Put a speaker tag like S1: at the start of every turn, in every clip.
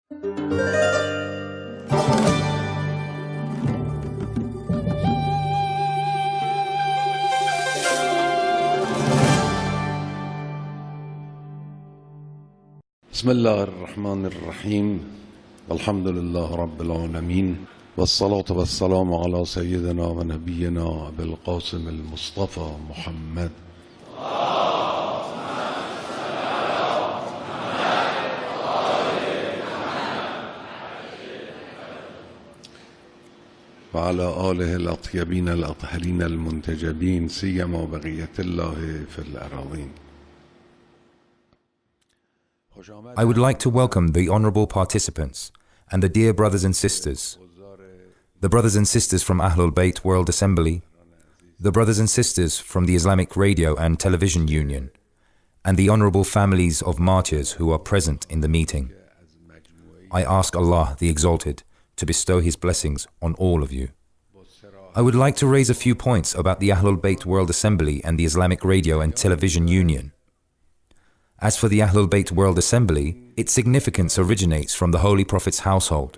S1: بسم الله الرحمن الرحيم الحمد لله رب العالمين والصلاة والسلام على سيدنا ونبينا أب-al-Qassem al-Mustafa محمد. وعلى آله الأطيبين الأطهرين المنتجبين سيما بقية الله في الأراضين.
S2: I would like to welcome the honorable participants and the dear brothers and sisters, the brothers and sisters from Ahlul Bayt World Assembly, the brothers and sisters from the Islamic Radio and Television Union, and the honorable families of martyrs who are present in the meeting. I ask Allah the Exalted to bestow His blessings on all of you. I would like to raise a few points about the Ahlul Bayt World Assembly and the Islamic Radio and Television Union. As for the Ahlul Bayt World Assembly, its significance originates from the Holy Prophet's household.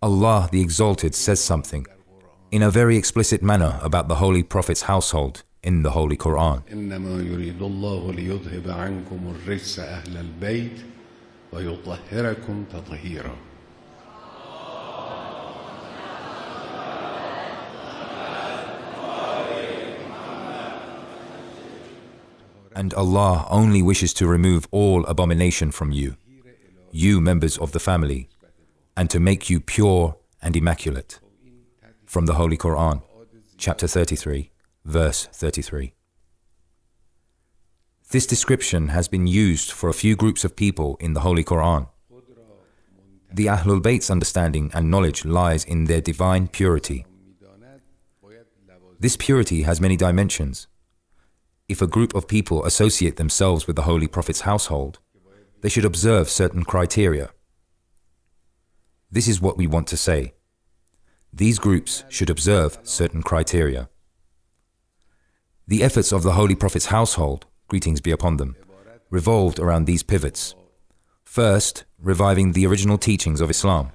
S2: Allah the Exalted says something in a very explicit manner about the Holy Prophet's household in the Holy Quran.
S1: إنما يريد الله ليذهب عنكم الرجس أهل البيت ويطهركم تطهيرا.
S2: And Allah only wishes to remove all abomination from you, you members of the family, and to make you pure and immaculate. From the Holy Quran, chapter 33, verse 33. This description has been used for a few groups of people in the Holy Quran. The Ahlul Bayt's understanding and knowledge lies in their divine purity. This purity has many dimensions. If a group of people associate themselves with the Holy Prophet's household, they should observe certain criteria. This is what we want to say. These groups should observe certain criteria. The efforts of the Holy Prophet's household, greetings be upon them, revolved around these pivots. First, reviving the original teachings of Islam.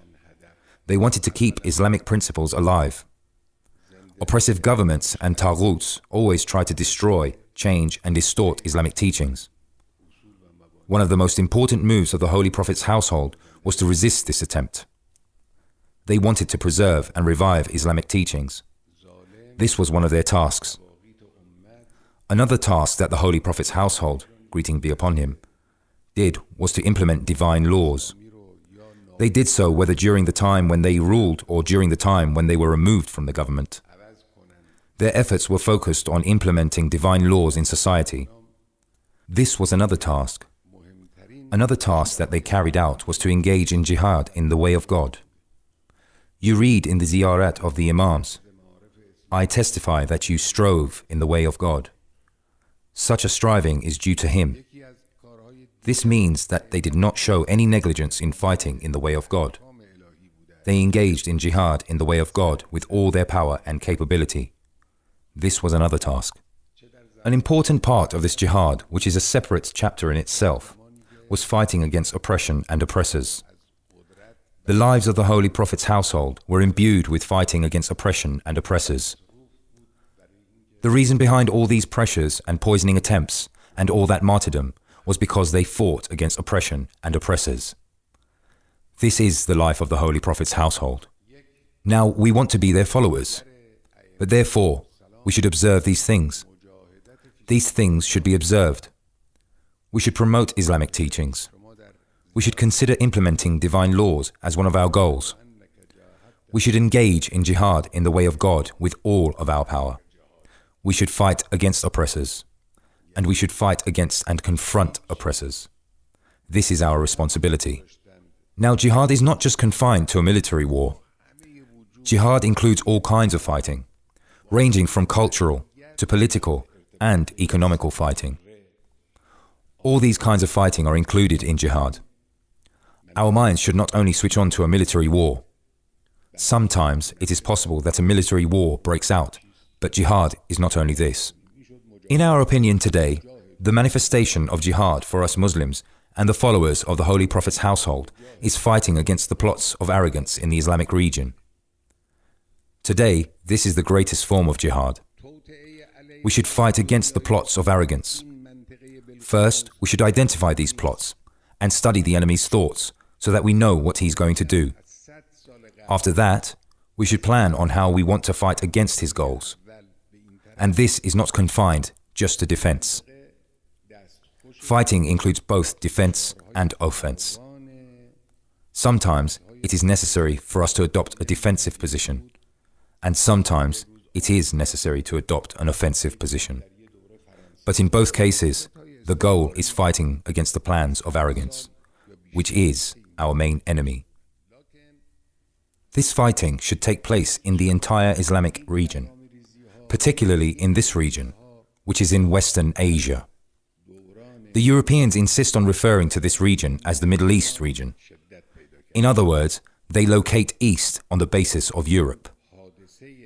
S2: They wanted to keep Islamic principles alive. Oppressive governments and taghuts always try to destroy, change and distort Islamic teachings. One of the most important moves of the Holy Prophet's household was to resist this attempt. They wanted to preserve and revive Islamic teachings. This was one of their tasks. Another task that the Holy Prophet's household, greeting be upon him, did was to implement divine laws. They did so whether during the time when they ruled or during the time when they were removed from the government. Their efforts were focused on implementing divine laws in society. This was another task. Another task that they carried out was to engage in jihad in the way of God. You read in the ziyarat of the Imams, I testify that you strove in the way of God. Such a striving is due to Him. This means that they did not show any negligence in fighting in the way of God. They engaged in jihad in the way of God with all their power and capability. This was another task. An important part of this jihad, which is a separate chapter in itself, was fighting against oppression and oppressors. The lives of the Holy Prophet's household were imbued with fighting against oppression and oppressors. The reason behind all these pressures and poisoning attempts and all that martyrdom was because they fought against oppression and oppressors. This is the life of the Holy Prophet's household. Now, we want to be their followers, but therefore, we should observe these things. These things should be observed. We should promote Islamic teachings. We should consider implementing divine laws as one of our goals. We should engage in jihad in the way of God with all of our power. We should fight against oppressors. And we should fight against and confront oppressors. This is our responsibility. Now, jihad is not just confined to a military war. Jihad includes all kinds of fighting, ranging from cultural to political and economical fighting. All these kinds of fighting are included in jihad. Our minds should not only switch on to a military war. Sometimes it is possible that a military war breaks out, but jihad is not only this. In our opinion today, the manifestation of jihad for us Muslims and the followers of the Holy Prophet's household is fighting against the plots of arrogance in the Islamic region. Today, this is the greatest form of jihad. We should fight against the plots of arrogance. First, we should identify these plots and study the enemy's thoughts so that we know what he's going to do. After that, we should plan on how we want to fight against his goals. And this is not confined just to defense. Fighting includes both defense and offense. Sometimes it is necessary for us to adopt a defensive position, and sometimes it is necessary to adopt an offensive position. But in both cases, the goal is fighting against the plans of arrogance, which is our main enemy. This fighting should take place in the entire Islamic region, particularly in this region, which is in Western Asia. The Europeans insist on referring to this region as the Middle East region. In other words, they locate east on the basis of Europe.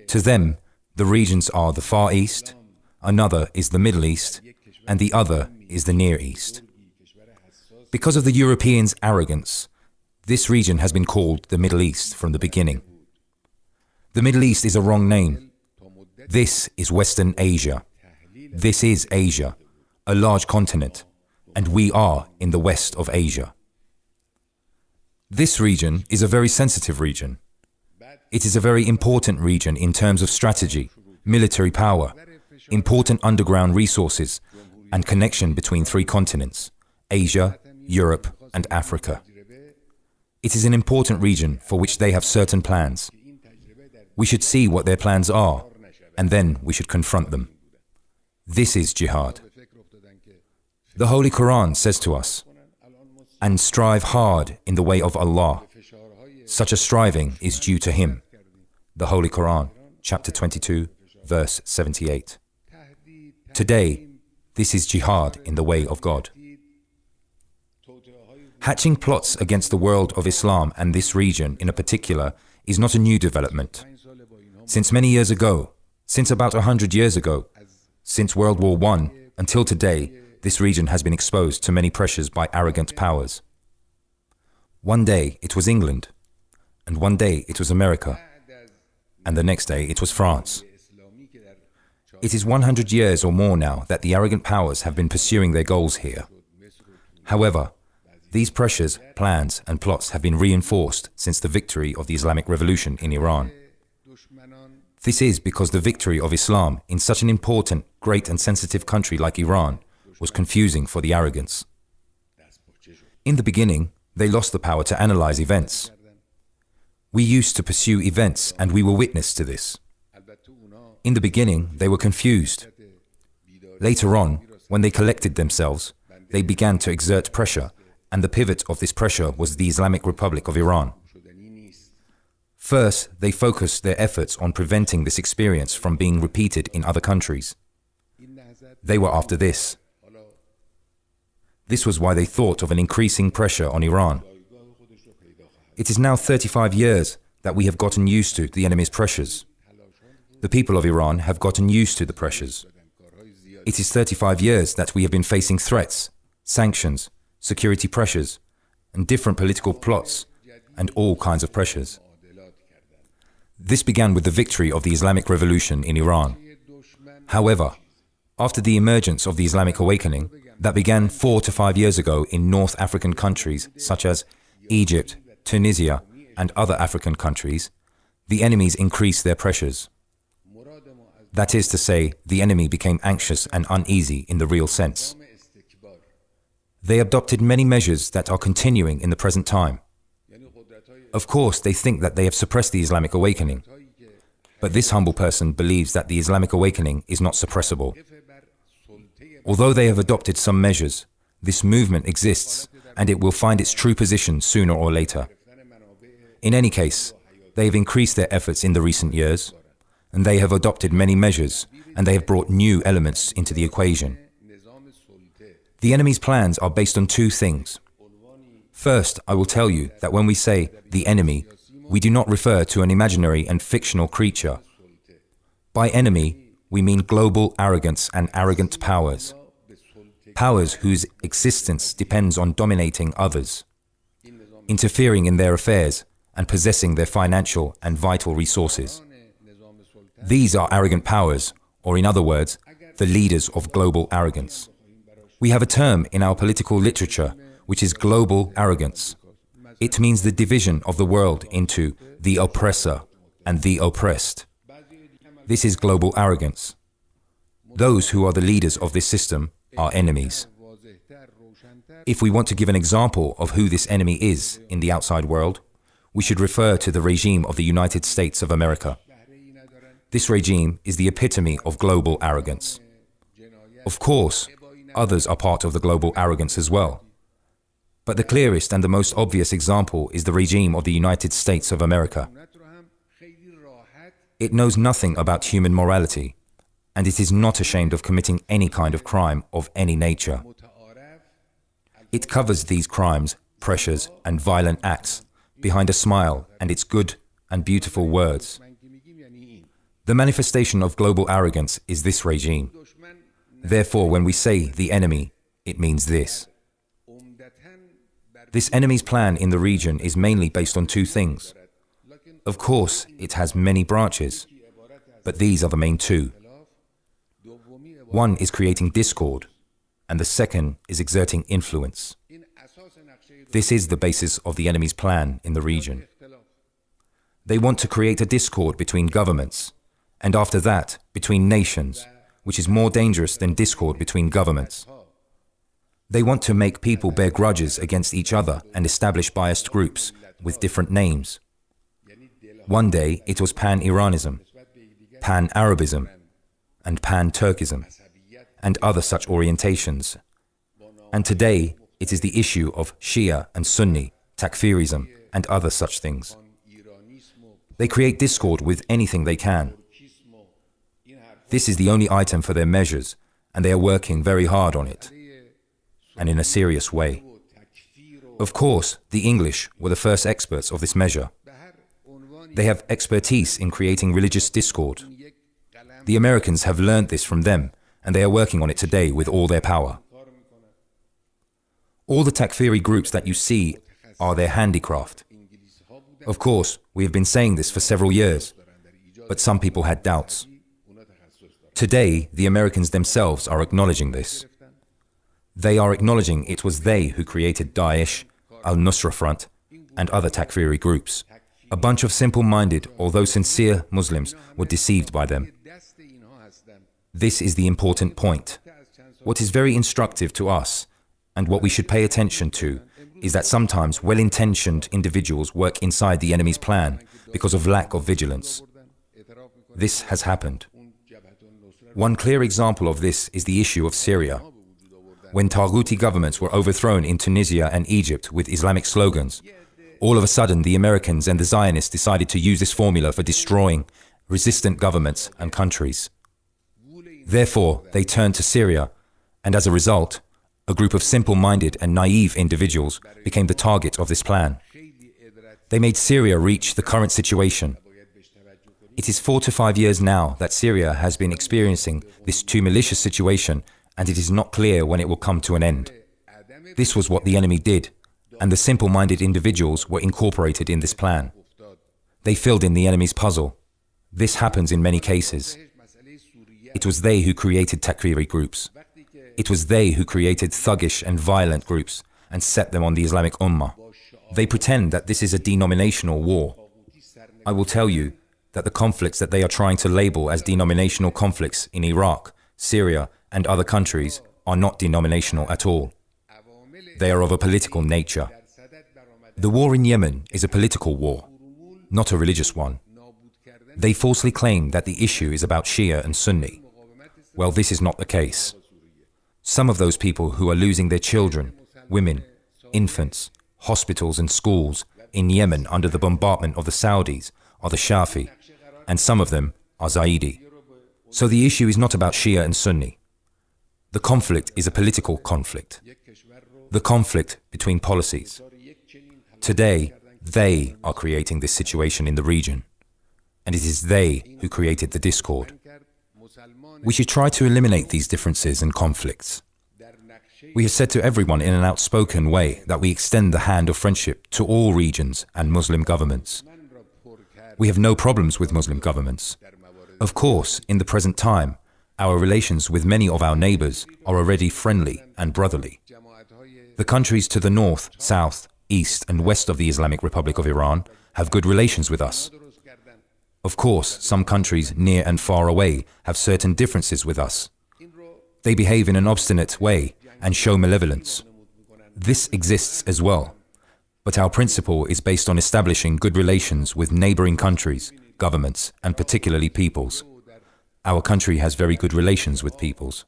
S2: To them, the regions are the Far East, another is the Middle East, and the other is the Near East. Because of the Europeans' arrogance, this region has been called the Middle East from the beginning. The Middle East is a wrong name. This is Western Asia. This is Asia, a large continent, and we are in the west of Asia. This region is a very sensitive region. It is a very important region in terms of strategy, military power, important underground resources, and connection between three continents, Asia, Europe, and Africa. It is an important region for which they have certain plans. We should see what their plans are, and then we should confront them. This is jihad. The Holy Quran says to us, "And strive hard in the way of Allah. Such a striving is due to Him." The Holy Quran, chapter 22, verse 78. Today, this is jihad in the way of God. Hatching plots against the world of Islam and this region in a particular is not a new development. Since many years ago, since about 100 years ago, since World War I until today, this region has been exposed to many pressures by arrogant powers. One day it was England, and one day it was America, and the next day it was France. It is 100 years or more now that the arrogant powers have been pursuing their goals here. However, these pressures, plans, and plots have been reinforced since the victory of the Islamic Revolution in Iran. This is because the victory of Islam in such an important, great and sensitive country like Iran was confusing for the arrogance. In the beginning, they lost the power to analyze events. We used to pursue events and we were witness to this. In the beginning, they were confused. Later on, when they collected themselves, they began to exert pressure, and the pivot of this pressure was the Islamic Republic of Iran. First, they focused their efforts on preventing this experience from being repeated in other countries. They were after this. This was why they thought of an increasing pressure on Iran. It is now 35 years that we have gotten used to the enemy's pressures. The people of Iran have gotten used to the pressures. It is 35 years that we have been facing threats, sanctions, security pressures, and different political plots, and all kinds of pressures. This began with the victory of the Islamic Revolution in Iran. However, after the emergence of the Islamic awakening, that began 4 to 5 years ago in North African countries such as Egypt, Tunisia, and other African countries, the enemies increased their pressures. That is to say, the enemy became anxious and uneasy in the real sense. They adopted many measures that are continuing in the present time. Of course, they think that they have suppressed the Islamic awakening, but this humble person believes that the Islamic awakening is not suppressible. Although they have adopted some measures, this movement exists and it will find its true position sooner or later. In any case, they have increased their efforts in the recent years, and they have adopted many measures, and they have brought new elements into the equation. The enemy's plans are based on two things. First, I will tell you that when we say the enemy, we do not refer to an imaginary and fictional creature. By enemy, we mean global arrogance and arrogant powers. powers whose existence depends on dominating others, interfering in their affairs and possessing their financial and vital resources. These are arrogant powers, or in other words, the leaders of global arrogance. We have a term in our political literature which is global arrogance. It means the division of the world into the oppressor and the oppressed. This is global arrogance. Those who are the leaders of this system are enemies. If we want to give an example of who this enemy is in the outside world, we should refer to the regime of the United States of America. This regime is the epitome of global arrogance. Of course, others are part of the global arrogance as well. But the clearest and the most obvious example is the regime of the United States of America. It knows nothing about human morality, and it is not ashamed of committing any kind of crime of any nature. It covers these crimes, pressures, and violent acts behind a smile and its good and beautiful words. The manifestation of global arrogance is this regime. Therefore, when we say the enemy, it means this. This enemy's plan in the region is mainly based on two things. Of course, it has many branches, but these are the main two. One is creating discord, and the second is exerting influence. This is the basis of the enemy's plan in the region. They want to create a discord between governments, and after that, between nations, which is more dangerous than discord between governments. They want to make people bear grudges against each other and establish biased groups with different names. One day it was Pan-Iranism, Pan-Arabism, and Pan-Turkism, and other such orientations. And today it is the issue of Shia and Sunni, Takfirism, and other such things. They create discord with anything they can. This is the only item for their measures, and they are working very hard on it, and in a serious way. Of course, the English were the first experts of this measure. They have expertise in creating religious discord. The Americans have learned this from them, and they are working on it today with all their power. All the Takfiri groups that you see are their handicraft. Of course, we have been saying this for several years, but some people had doubts. Today, the Americans themselves are acknowledging this. They are acknowledging it was they who created Daesh, al-Nusra Front, and other Takfiri groups. A bunch of simple-minded, although sincere Muslims were deceived by them. This is the important point. What is very instructive to us, and what we should pay attention to, is that sometimes well-intentioned individuals work inside the enemy's plan because of lack of vigilance. This has happened. One clear example of this is the issue of Syria. When Taghuti governments were overthrown in Tunisia and Egypt with Islamic slogans, all of a sudden the Americans and the Zionists decided to use this formula for destroying resistant governments and countries. Therefore, they turned to Syria, and as a result, a group of simple-minded and naive individuals became the target of this plan. They made Syria reach the current situation. It is 4 to 5 years now that Syria has been experiencing this too malicious situation, and it is not clear when it will come to an end. This was what the enemy did, and the simple-minded individuals were incorporated in this plan. They filled in the enemy's puzzle. This happens in many cases. It was they who created Takfiri groups. It was they who created thuggish and violent groups and set them on the Islamic Ummah. They pretend that this is a denominational war. I will tell you that the conflicts that they are trying to label as denominational conflicts in Iraq, Syria, and other countries are not denominational at all. They are of a political nature. The war in Yemen is a political war, not a religious one. They falsely claim that the issue is about Shia and Sunni. Well, this is not the case. Some of those people who are losing their children, women, infants, hospitals and schools in Yemen under the bombardment of the Saudis are the Shafi, and some of them are Zaidi. So the issue is not about Shia and Sunni. The conflict is a political conflict. The conflict between policies. Today, they are creating this situation in the region, and it is they who created the discord. We should try to eliminate these differences and conflicts. We have said to everyone in an outspoken way that we extend the hand of friendship to all regions and Muslim governments. We have no problems with Muslim governments. Of course, in the present time, our relations with many of our neighbors are already friendly and brotherly. The countries to the north, south, east and west of the Islamic Republic of Iran have good relations with us. Of course, some countries near and far away have certain differences with us. They behave in an obstinate way and show malevolence. This exists as well, but our principle is based on establishing good relations with neighboring countries, governments, and particularly peoples. Our country has very good relations with peoples.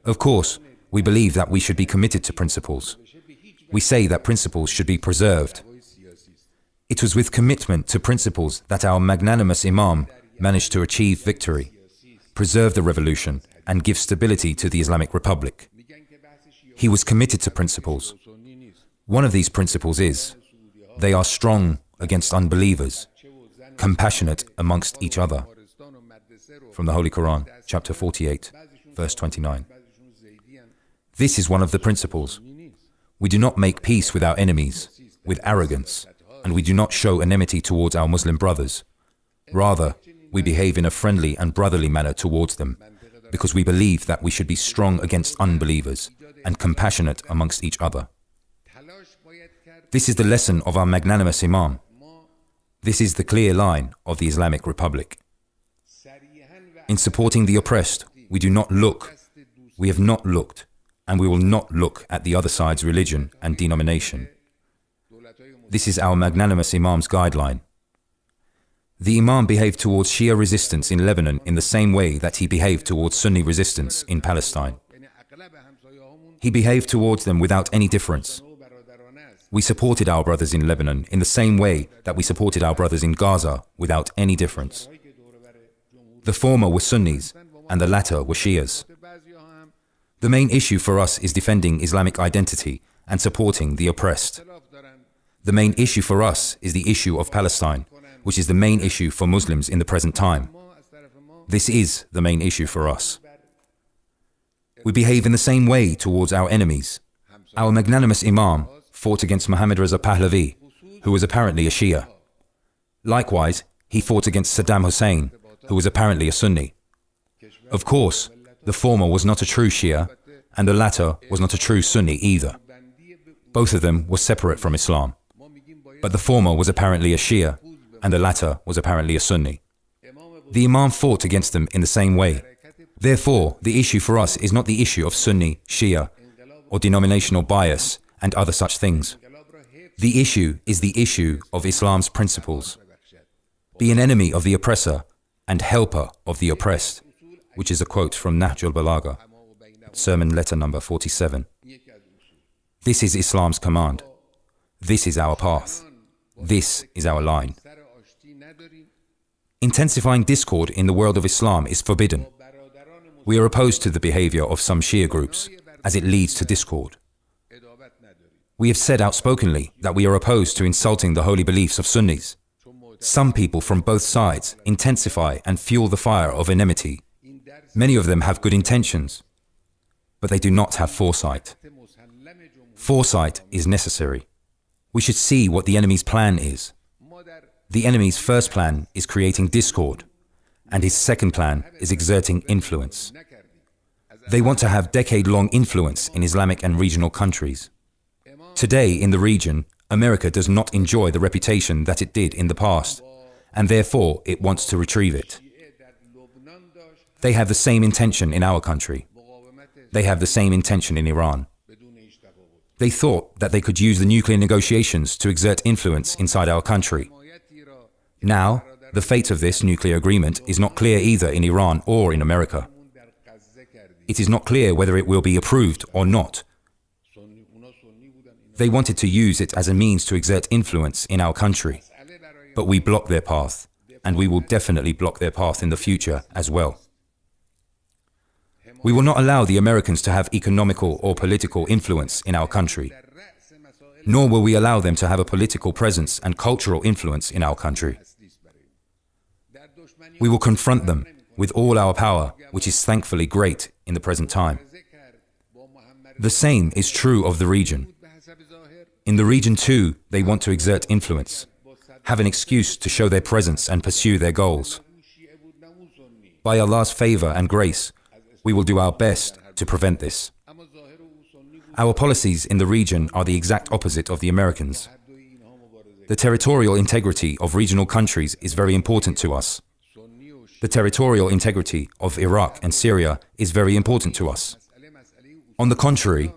S2: Of course, we believe that we should be committed to principles. We say that principles should be preserved. It was with commitment to principles that our magnanimous Imam managed to achieve victory, preserve the revolution, and give stability to the Islamic Republic. He was committed to principles. One of these principles is, they are strong against unbelievers, compassionate amongst each other. From the Holy Quran, chapter 48, verse 29. This is one of the principles. We do not make peace with our enemies, with arrogance, and we do not show enmity towards our Muslim brothers. Rather, we behave in a friendly and brotherly manner towards them, because we believe that we should be strong against unbelievers and compassionate amongst each other. This is the lesson of our magnanimous Imam. This is the clear line of the Islamic Republic. In supporting the oppressed, we do not look, we have not looked, and we will not look at the other side's religion and denomination. This is our magnanimous Imam's guideline. The Imam behaved towards Shia resistance in Lebanon in the same way that he behaved towards Sunni resistance in Palestine. He behaved towards them without any difference. We supported our brothers in Lebanon in the same way that we supported our brothers in Gaza without any difference. The former were Sunnis and the latter were Shias. The main issue for us is defending Islamic identity and supporting the oppressed. The main issue for us is the issue of Palestine, which is the main issue for Muslims in the present time. This is the main issue for us. We behave in the same way towards our enemies. Our magnanimous Imam fought against Mohammad Reza Pahlavi, who was apparently a Shia. Likewise, he fought against Saddam Hussein, who was apparently a Sunni. Of course, the former was not a true Shia, and the latter was not a true Sunni either. Both of them were separate from Islam. But the former was apparently a Shia, and the latter was apparently a Sunni. The Imam fought against them in the same way. Therefore, the issue for us is not the issue of Sunni, Shia, or denominational bias and other such things. The issue is the issue of Islam's principles. Be an enemy of the oppressor and helper of the oppressed, which is a quote from Nahj al-Balagha, sermon letter number 47. This is Islam's command. This is our path. This is our line. Intensifying discord in the world of Islam is forbidden. We are opposed to the behavior of some Shia groups, as it leads to discord. We have said outspokenly that we are opposed to insulting the holy beliefs of Sunnis. Some people from both sides intensify and fuel the fire of enmity. Many of them have good intentions, but they do not have foresight. Foresight is necessary. We should see what the enemy's plan is. The enemy's first plan is creating discord, and his second plan is exerting influence. They want to have decade-long influence in Islamic and regional countries. Today, in the region, America does not enjoy the reputation that it did in the past, and therefore it wants to retrieve it. They have the same intention in our country. They have the same intention in Iran. They thought that they could use the nuclear negotiations to exert influence inside our country. Now, the fate of this nuclear agreement is not clear either in Iran or in America. It is not clear whether it will be approved or not. They wanted to use it as a means to exert influence in our country, but we blocked their path, and we will definitely block their path in the future as well. We will not allow the Americans to have economical or political influence in our country, nor will we allow them to have a political presence and cultural influence in our country. We will confront them with all our power, which is thankfully great in the present time. The same is true of the region. In the region too, they want to exert influence, have an excuse to show their presence and pursue their goals. By Allah's favor and grace, we will do our best to prevent this. Our policies in the region are the exact opposite of the Americans. The territorial integrity of regional countries is very important to us. The territorial integrity of Iraq and Syria is very important to us. On the contrary,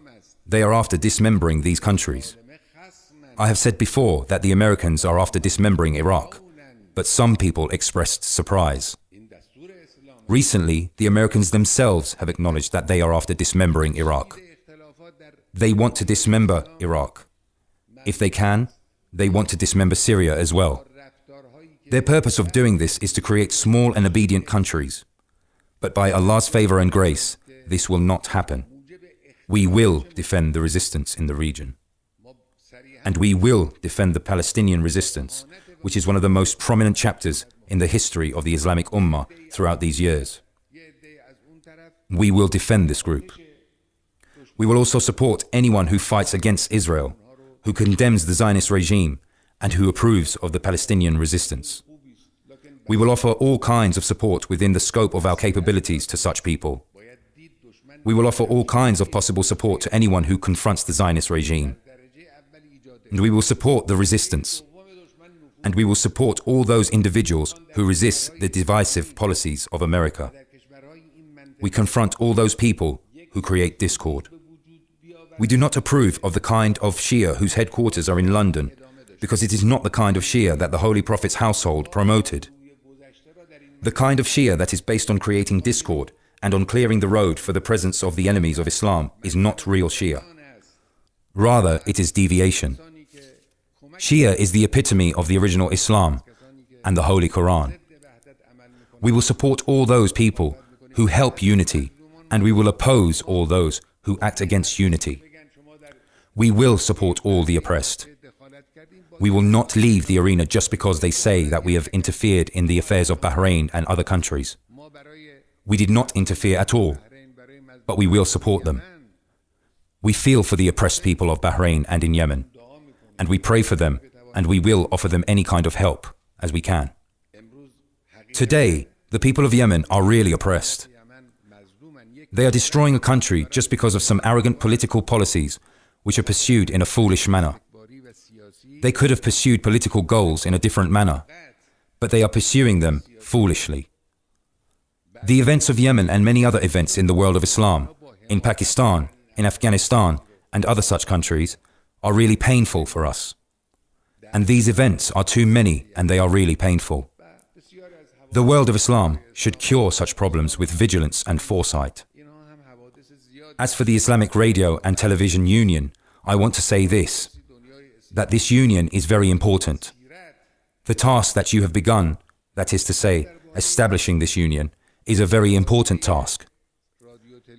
S2: they are after dismembering these countries. I have said before that the Americans are after dismembering Iraq, but some people expressed surprise. Recently, the Americans themselves have acknowledged that they are after dismembering Iraq. They want to dismember Iraq. If they can, they want to dismember Syria as well. Their purpose of doing this is to create small and obedient countries. But by Allah's favor and grace, this will not happen. We will defend the resistance in the region. And we will defend the Palestinian resistance, which is one of the most prominent chapters in the history of the Islamic Ummah throughout these years. We will defend this group. We will also support anyone who fights against Israel, who condemns the Zionist regime, and who approves of the Palestinian resistance. We will offer all kinds of support within the scope of our capabilities to such people. We will offer all kinds of possible support to anyone who confronts the Zionist regime. And we will support the resistance. And we will support all those individuals who resist the divisive policies of America. We confront all those people who create discord. We do not approve of the kind of Shia whose headquarters are in London, because it is not the kind of Shia that the Holy Prophet's household promoted. The kind of Shia that is based on creating discord and on clearing the road for the presence of the enemies of Islam is not real Shia. Rather, it is deviation. Shia is the epitome of the original Islam and the Holy Quran. We will support all those people who help unity, and we will oppose all those who act against unity. We will support all the oppressed. We will not leave the arena just because they say that we have interfered in the affairs of Bahrain and other countries. We did not interfere at all, but we will support them. We feel for the oppressed people of Bahrain and in Yemen, and we pray for them, and we will offer them any kind of help as we can. Today, the people of Yemen are really oppressed. They are destroying a country just because of some arrogant political policies which are pursued in a foolish manner. They could have pursued political goals in a different manner, but they are pursuing them foolishly. The events of Yemen and many other events in the world of Islam, in Pakistan, in Afghanistan, and other such countries, are really painful for us. And these events are too many, and they are really painful. The world of Islam should cure such problems with vigilance and foresight. As for the Islamic Radio and Television Union, I want to say this, that this union is very important. The task that you have begun, that is to say, establishing this union, is a very important task.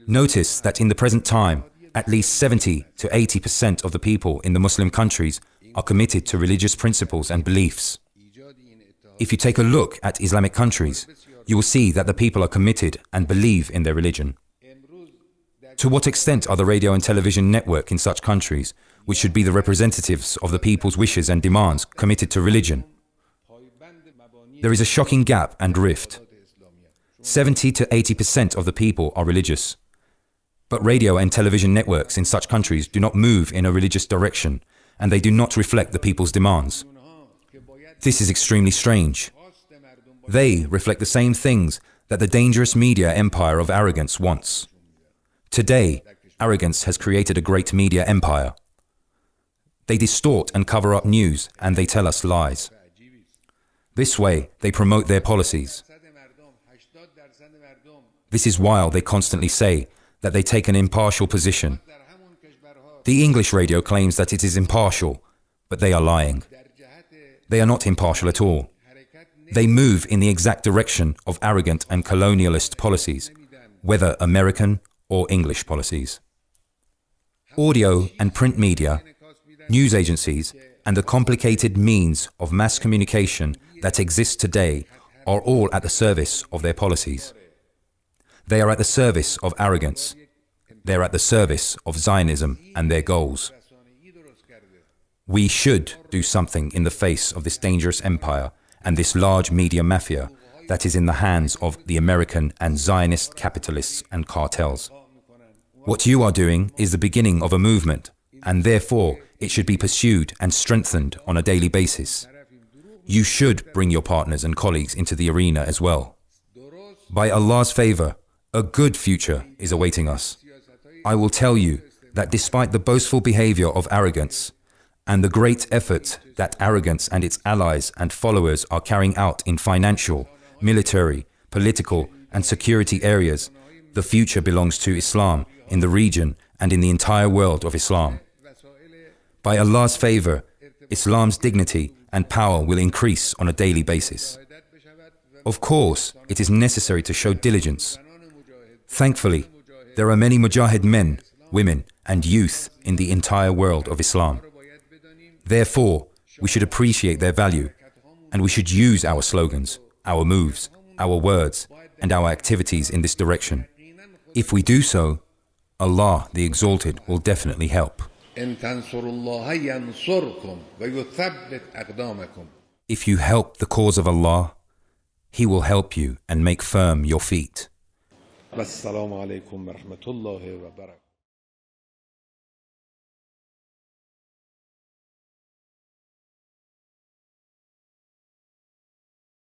S2: Notice that in the present time, at least 70 to 80% of the people in the Muslim countries are committed to religious principles and beliefs. If you take a look at Islamic countries, you will see that the people are committed and believe in their religion. To what extent are the radio and television network in such countries, which should be the representatives of the people's wishes and demands, committed to religion? There is a shocking gap and rift. 70 to 80% of the people are religious. But radio and television networks in such countries do not move in a religious direction, and they do not reflect the people's demands. This is extremely strange. They reflect the same things that the dangerous media empire of arrogance wants. Today, arrogance has created a great media empire. They distort and cover up news, and they tell us lies. This way, they promote their policies. This is why they constantly say that they take an impartial position. The English radio claims that it is impartial, but they are lying. They are not impartial at all. They move in the exact direction of arrogant and colonialist policies, whether American or English policies. Audio and print media, news agencies, and the complicated means of mass communication that exist today are all at the service of their policies. They are at the service of arrogance. they're at the service of Zionism and their goals. We should do something in the face of this dangerous empire and this large media mafia that is in the hands of the American and Zionist capitalists and cartels. What you are doing is the beginning of a movement, and therefore it should be pursued and strengthened on a daily basis. You should bring your partners and colleagues into the arena as well. By Allah's favor, a good future is awaiting us. I will tell you that despite the boastful behavior of arrogance and the great effort that arrogance and its allies and followers are carrying out in financial, military, political, and security areas, the future belongs to Islam in the region and in the entire world of Islam. By Allah's favor, Islam's dignity and power will increase on a daily basis. Of course, it is necessary to show diligence. Thankfully, there are many mujahid men, women, and youth in the entire world of Islam. Therefore, we should appreciate their value, and we should use our slogans, our moves, our words, and our activities in this direction. If we do so, Allah the Exalted will definitely help. If you help the cause of Allah, He will help you and make firm your feet.
S1: Wassalamu alaikum wa rahmatullahi wa barakatuh.